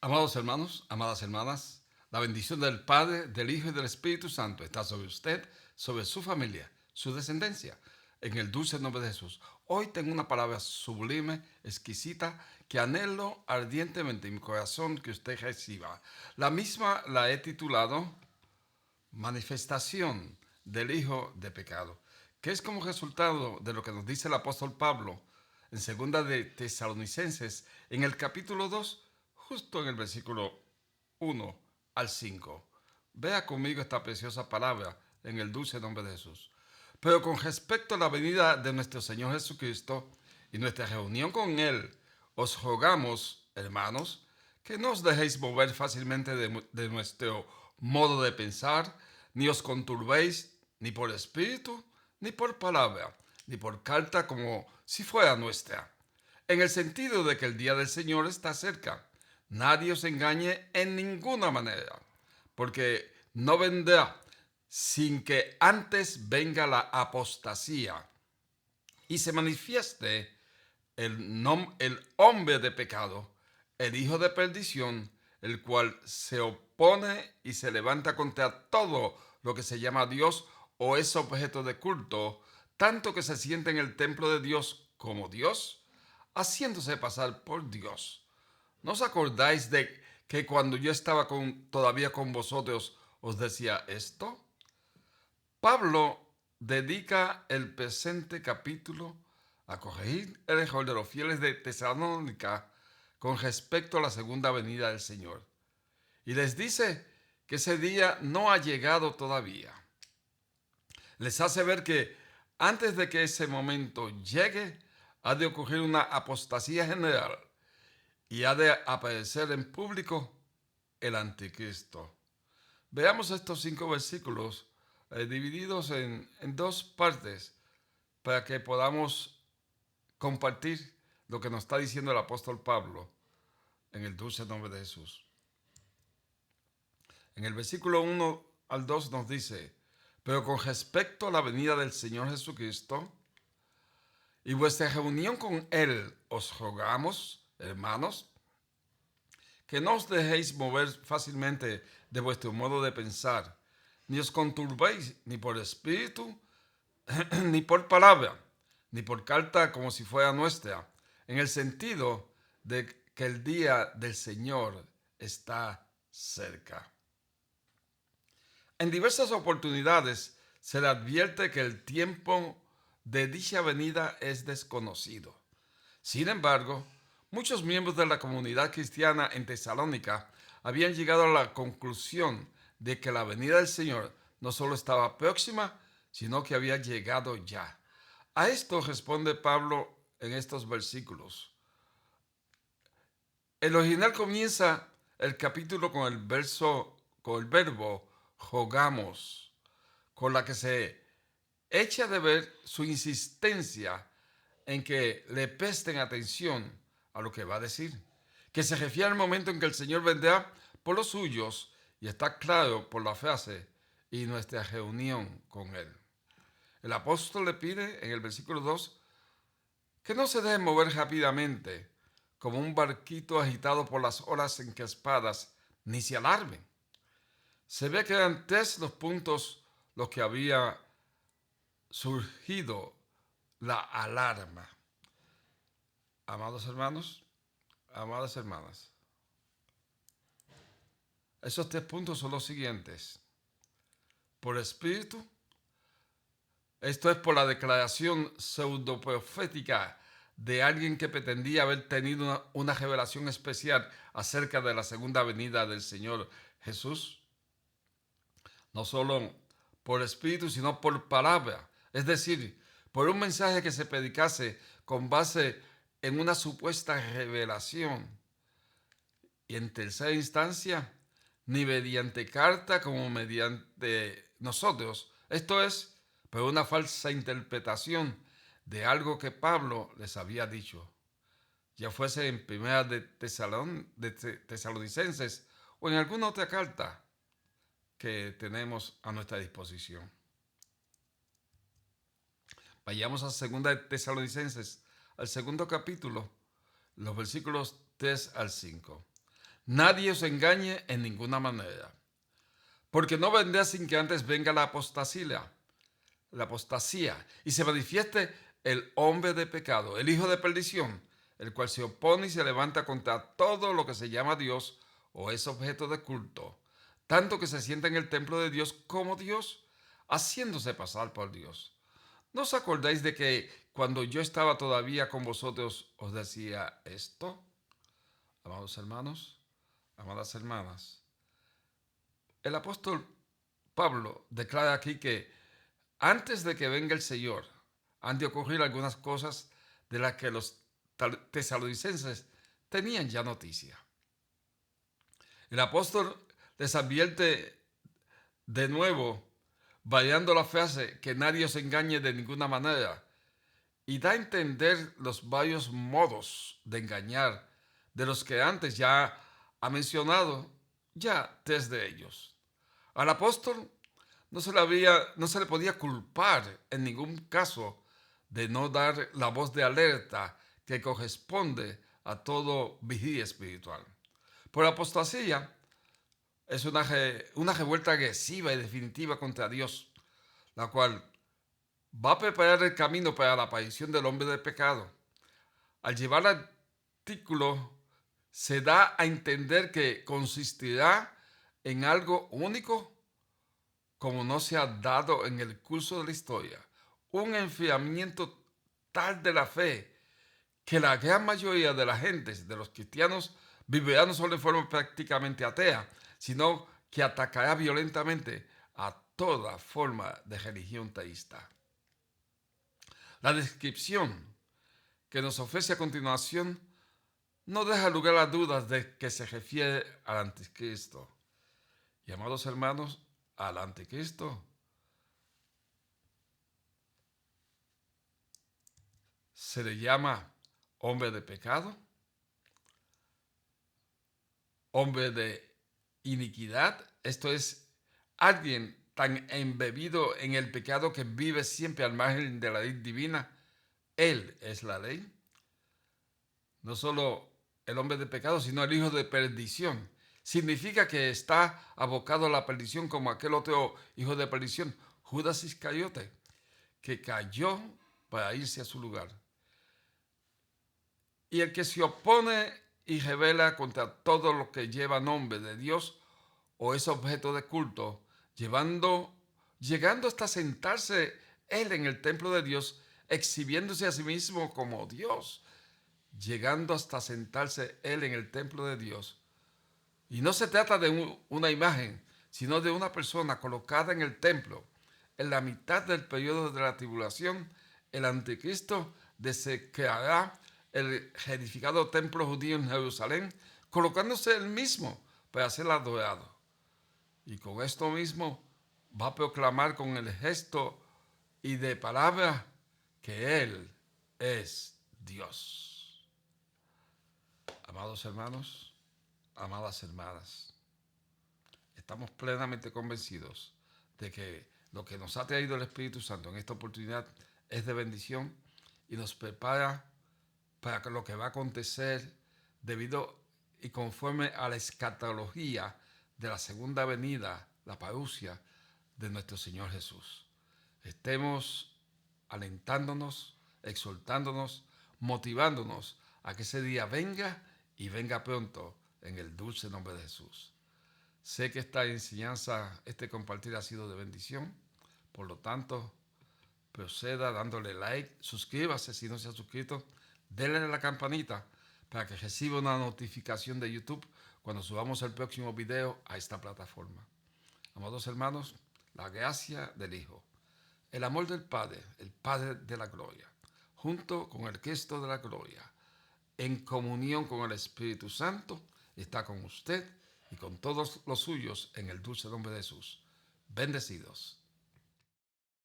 Amados hermanos, amadas hermanas, la bendición del Padre, del Hijo y del Espíritu Santo está sobre usted, sobre su familia, su descendencia, en el dulce nombre de Jesús. Hoy tengo una palabra sublime, exquisita, que anhelo ardientemente en mi corazón que usted reciba. La misma la he titulado Manifestación del Hijo de Pecado, que es como resultado de lo que nos dice el apóstol Pablo en segunda de Tesalonicenses, en el capítulo 2, justo en el versículo 1 al 5. Vea conmigo esta preciosa palabra en el dulce nombre de Jesús. Pero con respecto a la venida de nuestro Señor Jesucristo y nuestra reunión con Él, os rogamos, hermanos, que no os dejéis mover fácilmente de nuestro modo de pensar, ni os conturbéis ni por espíritu, ni por palabra, ni por carta como si fuera nuestra, en el sentido de que el día del Señor está cerca. Nadie os engañe en ninguna manera, porque no vendrá sin que antes venga la apostasía y se manifieste el hombre de pecado, el hijo de perdición, el cual se opone y se levanta contra todo lo que se llama Dios o es objeto de culto, tanto que se siente en el templo de Dios como Dios, haciéndose pasar por Dios. ¿No os acordáis de que cuando yo estaba todavía con vosotros os decía esto? Pablo dedica el presente capítulo a corregir el error de los fieles de Tesalónica con respecto a la segunda venida del Señor. Y les dice que ese día no ha llegado todavía. Les hace ver que antes de que ese momento llegue, ha de ocurrir una apostasía general y ha de aparecer en público el anticristo. Veamos estos 5 versículos divididos en dos partes para que podamos compartir lo que nos está diciendo el apóstol Pablo en el dulce nombre de Jesús. En el versículo 1 al 2 nos dice: pero con respecto a la venida del Señor Jesucristo y vuestra reunión con Él, os rogamos, hermanos, que no os dejéis mover fácilmente de vuestro modo de pensar, ni os conturbéis ni por espíritu, ni por palabra, ni por carta como si fuera nuestra, en el sentido de que el día del Señor está cerca. En diversas oportunidades se le advierte que el tiempo de dicha venida es desconocido. Sin embargo, muchos miembros de la comunidad cristiana en Tesalónica habían llegado a la conclusión de que la venida del Señor no solo estaba próxima, sino que había llegado ya. A esto responde Pablo en estos versículos. El original comienza el capítulo con el verbo rogamos, con la que se echa de ver su insistencia en que le presten atención a lo que va a decir, que se refiere al momento en que el Señor vendrá por los suyos, y está claro por la frase y nuestra reunión con Él. El apóstol le pide en el versículo 2 que no se deje mover rápidamente como un barquito agitado por las olas encrespadas, ni se alarmen. Se ve que eran 3 los puntos los que había surgido la alarma. Amados hermanos, amadas hermanas, esos 3 puntos son los siguientes. Por espíritu, esto es por la declaración pseudoprofética de alguien que pretendía haber tenido una revelación especial acerca de la segunda venida del Señor Jesús. No solo por espíritu, sino por palabra. Es decir, por un mensaje que se predicase con base en una supuesta revelación. Y en tercera instancia, ni mediante carta como mediante nosotros. Esto es, por una falsa interpretación de algo que Pablo les había dicho, ya fuese en primera de Tesalonicenses o en alguna otra carta que tenemos a nuestra disposición. Vayamos a segunda de Tesalonicenses, al segundo capítulo, los versículos 3 al 5. nadie os engañe en ninguna manera. Porque no vendrá sin que antes venga la apostasía, y se manifieste el hombre de pecado, el hijo de perdición, el cual se opone y se levanta contra todo lo que se llama Dios o es objeto de culto, tanto que se sienta en el templo de Dios como Dios, haciéndose pasar por Dios. ¿No os acordáis de que cuando yo estaba todavía con vosotros os decía esto? Amados hermanos, amadas hermanas, el apóstol Pablo declara aquí que antes de que venga el Señor, han de ocurrir algunas cosas de las que los tesalonicenses tenían ya noticia. El apóstol les advierte de nuevo, variando la frase, que nadie os engañe de ninguna manera, y da a entender los varios modos de engañar, de los que antes ya ha mencionado, ya tres de ellos. Al apóstol no se le podía culpar en ningún caso de no dar la voz de alerta que corresponde a todo vigía espiritual. Por apostasía es una revuelta agresiva y definitiva contra Dios, la cual va a preparar el camino para la aparición del hombre de pecado. Al llevar al artículo se da a entender que consistirá en algo único como no se ha dado en el curso de la historia, un enfriamiento tal de la fe que la gran mayoría de la gente, de los cristianos, vivirá no solo en forma prácticamente atea, sino que atacará violentamente a toda forma de religión teísta. La descripción que nos ofrece a continuación no deja lugar a dudas de que se refiere al anticristo. Y amados hermanos, al anticristo se le llama hombre de pecado, hombre de iniquidad, esto es, alguien tan embebido en el pecado que vive siempre al margen de la ley divina. Él es la ley. No solo el hombre de pecado, sino el hijo de perdición. Significa que está abocado a la perdición como aquel otro hijo de perdición, Judas Iscariote, que cayó para irse a su lugar. Y el que se opone y revela contra todo lo que lleva nombre de Dios o es objeto de culto, llegando hasta sentarse él en el templo de Dios, exhibiéndose a sí mismo como Dios, llegando hasta sentarse él en el templo de Dios. Y no se trata de una imagen, sino de una persona colocada en el templo. En la mitad del periodo de la tribulación, el anticristo desecrará el edificado templo judío en Jerusalén, colocándose él mismo para ser adorado. Y con esto mismo va a proclamar con el gesto y de palabra que Él es Dios. Amados hermanos, amadas hermanas, estamos plenamente convencidos de que lo que nos ha traído el Espíritu Santo en esta oportunidad es de bendición y nos prepara para lo que va a acontecer debido y conforme a la escatología de la segunda venida, la parusia de nuestro Señor Jesús. Estemos alentándonos, exhortándonos, motivándonos a que ese día venga y venga pronto en el dulce nombre de Jesús. Sé que esta enseñanza, este compartir ha sido de bendición, por lo tanto, proceda dándole like, suscríbase si no se ha suscrito, denle a la campanita para que reciba una notificación de YouTube cuando subamos el próximo video a esta plataforma. Amados hermanos, la gracia del Hijo, el amor del Padre, el Padre de la gloria, junto con el Cristo de la gloria, en comunión con el Espíritu Santo, está con usted y con todos los suyos en el dulce nombre de Jesús. Bendecidos.